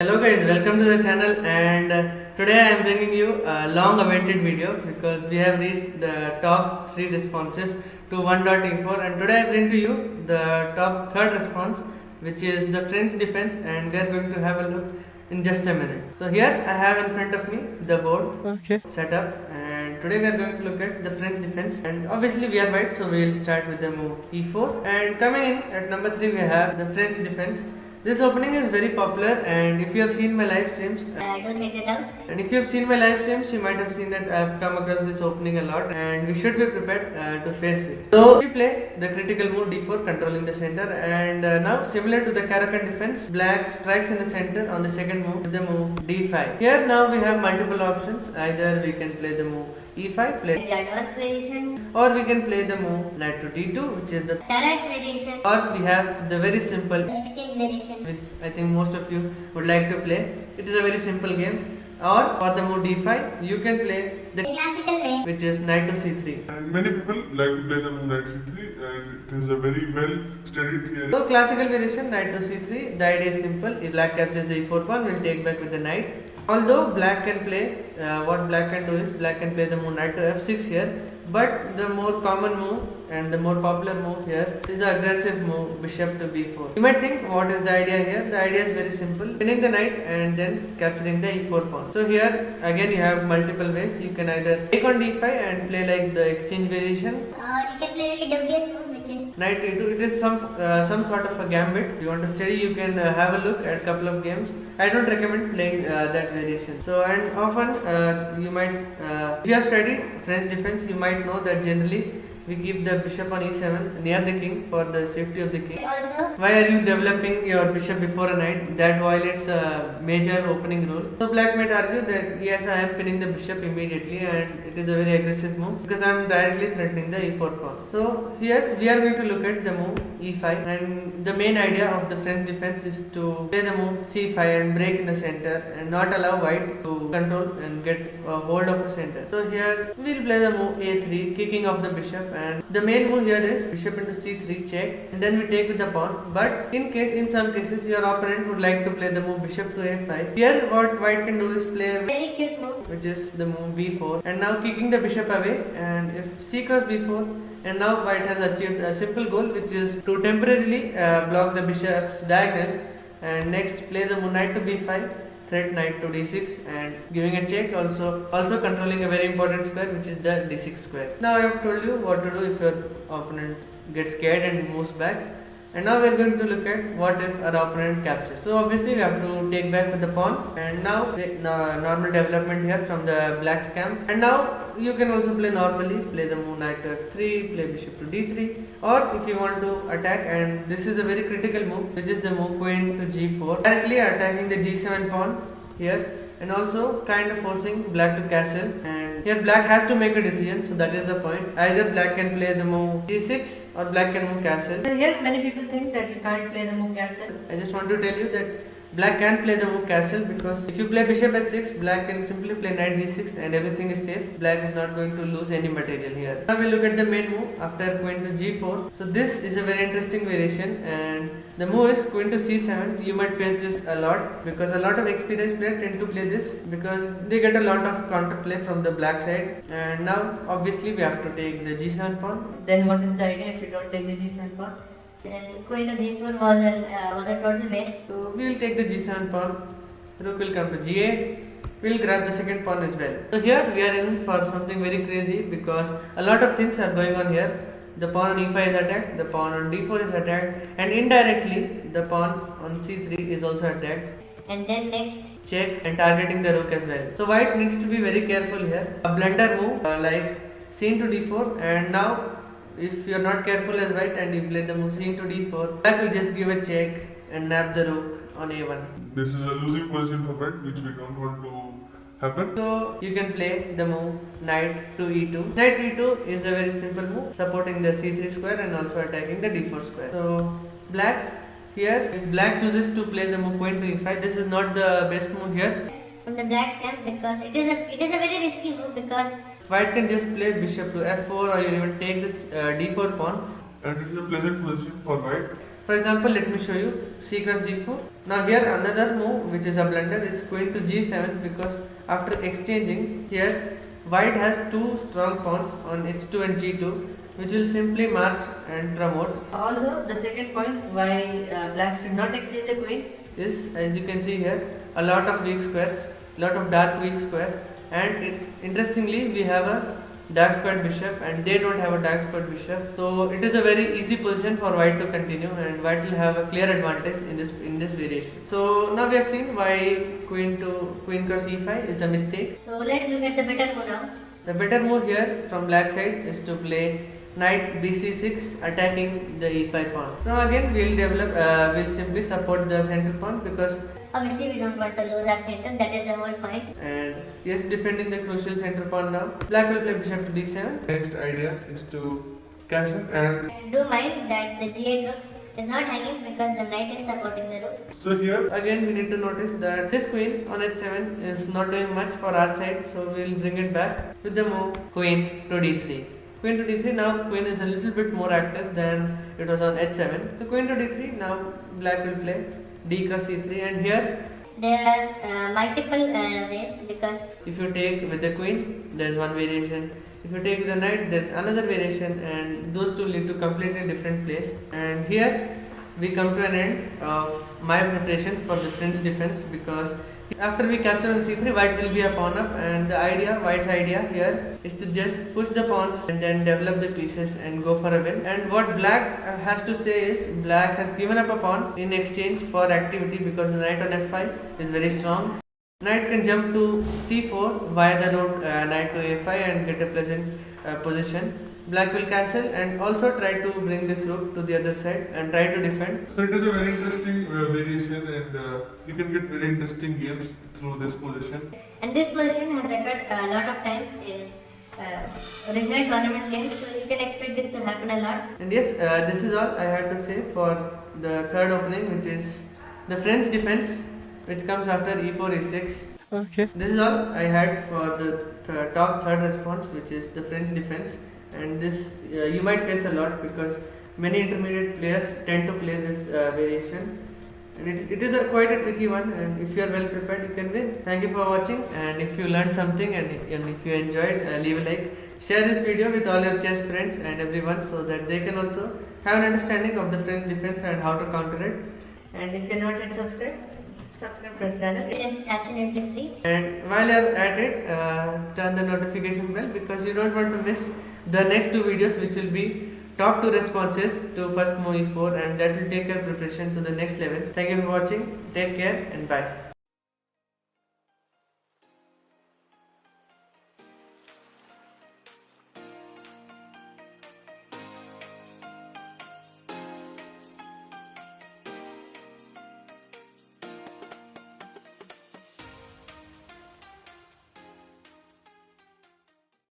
Hello guys, welcome to the channel and today I am bringing you a long awaited video because we have reached the top 3 responses to 1.e4 and today I bring to you the top third response which is the French defense and we are going to have a look in just a minute. So here I have in front of me the board set up and today we are going to look at the French defense and obviously we are white so we will start with the move e4 and coming in at number 3 we have the French defense. This opening is very popular and if you have seen my live streams you might have seen that I have come across this opening a lot and we should be prepared to face it. So we play the critical move d4 controlling the center and now similar to the Caro-Kann defense, black strikes in the center on the second move with the move d5. Here now we have multiple options, either we can play the move e5, play the advanced variation, or we can play the move knight to d2 which is the Tarrasch variation, or we have the very simple exchange variation, which I think most of you would like to play. It is a very simple game. Or for the move d5, you can play the classical way, which is knight to c3. And many people like to play the move knight c3 and it is a very well studied theory. So classical variation knight to c3. The idea is simple. If black captures the e4 pawn, we'll take back with the knight. Although black can play, what black can do is black can play the move knight to f6 here. But the more common move and the more popular move here is the aggressive move bishop to b4. You might think what is the idea here? The idea is very simple. Winning the knight and then capturing the e4 pawn. So here again you have multiple ways. You can either take on d5 and play like the exchange variation. or you can play very dubious move which is Knight e2, it is some sort of a gambit. If you want to study, you can have a look at a couple of games. I don't recommend playing that variation. So and often you might, if you have studied French defense, you might know that generally we keep the bishop on e7 near the king for the safety of the king. also Why are you developing your bishop before a knight? That violates a major opening rule. So black might argue that yes, I am pinning the bishop immediately and it is a very aggressive move because I am directly threatening the e4 pawn. So here we are going to look at the move e5 and the main idea of the French defense is to play the move c5 and break in the center and not allow white to control and get a hold of a center. So here we will play the move a3, kicking off the bishop, and the main move here is bishop into c3 check and then we take with the pawn. But in some cases your opponent would like to play the move bishop to a5. Here what white can do is play very cute move, which is the move b4 and now kicking the bishop away, and if c cross b4 and now white has achieved a simple goal which is to temporarily block the bishop's diagonal, and next play the move knight to b5, threat knight to d6 and giving a check, also controlling a very important square which is the d6 square. Now I have told you what to do if your opponent gets scared and moves back. And now we are going to look at what if our opponent captures. So obviously we have to take back with the pawn, and now normal development here from the black's camp. And now you can also play normally, play the move knight to f3, play bishop to d3, or if you want to attack, and this is a very critical move which is the move queen to g4, directly attacking the g7 pawn here and also kind of forcing black to castle, and here black has to make a decision. So that is the point, either black can play the move g6 or black can move castle. And here many people think that you can't play the move castle. I just want to tell you that black can play the move castle because if you play bishop h6, black can simply play knight g6 and everything is safe. Black is not going to lose any material here. Now we look at the main move after queen to g4. So this is a very interesting variation and the move is queen to c7. You might face this a lot because a lot of experienced players tend to play this because they get a lot of counterplay from the black side. And now obviously we have to take the g7 pawn. Then what is the idea if you don't take the g7 pawn? then queen to g4 was a total waste. So we will take the g7 pawn, rook will come to g8, we will grab the second pawn as well. So here we are in for something very crazy because a lot of things are going on here. The pawn on e5 is attacked, the pawn on d4 is attacked, and indirectly the pawn on c3 is also attacked. And then next Check and targeting the rook as well. So white needs to be very careful here. A blunder move like c into d4, and now if you are not careful as white and you play the move c into d4, black will just give a check and nab the rook on a1. This is a losing position for white which we don't want to happen. So you can play the move knight to e2. Knight e2 is a very simple move supporting the c3 square and also attacking the d4 square. So black here, if black chooses to play the move queen to e5, this is not the best move here. from the black's camp because it is a very risky move because White can just play bishop to f4 or you even take this d4 pawn. And it is a pleasant position for white. For example, let me show you c cross d4. Now here another move which is a blunder is queen to g7, because after exchanging here white has two strong pawns on h2 and g2, which will simply march and promote. Also, the second point why black should not exchange the queen is, as you can see here, a lot of weak squares, lot of dark weak squares, and interestingly we have a dark squared bishop and they don't have a dark squared bishop, so it is a very easy position for white to continue, and white will have a clear advantage in this variation. So now we have seen why queen cross e5 is a mistake. So let's look at the better move now. The better move here from black side is to play knight bc6 attacking the e5 pawn. Now again we'll simply support the center pawn, because Obviously, we don't want to lose our center. That is the whole point. and yes, defending the crucial center pawn now. Black will play bishop to d7. Next idea is to cash in, and And do mind that the g8 rook is not hanging because the knight is supporting the rook. so here Again, we need to notice that this queen on h7 is not doing much for our side, so we'll bring it back with the move queen to d3. Queen to d3, now queen is a little bit more active than it was on h7. So queen to d3, now black will play d cross e3, and here There are multiple ways, because if you take with the queen, there's one variation. If you take with the knight, there's another variation, and those two lead to completely different place. And here we come to an end of my preparation for the French defense, because after we capture on c3, white will be a pawn up, and white's idea here is to just push the pawns and then develop the pieces and go for a win. And what black has to say is, black has given up a pawn in exchange for activity, because the knight on f5 is very strong. Knight can jump to c4 via the route knight to a5 and get a pleasant position. Black will castle and also try to bring this rook to the other side and try to defend. So it is a very interesting variation, and you can get very interesting games through this position. and this position has occurred a lot of times in original tournament games, so you can expect this to happen a lot. And yes, this is all I had to say for the third opening, which is the French defense, which comes after e4 e6. Okay. This is all I had for the top third response, which is the French defense. And this you might face a lot, because many intermediate players tend to play this variation, and it is quite a tricky one, and if you are well prepared, you can win. Thank you for watching, and if you learned something and if you enjoyed, leave a like, share this video with all your chess friends and everyone, so that they can also have an understanding of the French defense and how to counter it. And if you are not yet subscribed to our channel. It is absolutely free. And while you're at it, turn the notification bell, because you don't want to miss the next two videos, which will be top 2 responses to first move e4, and that will take your preparation to the next level. Thank you for watching. Take care and bye.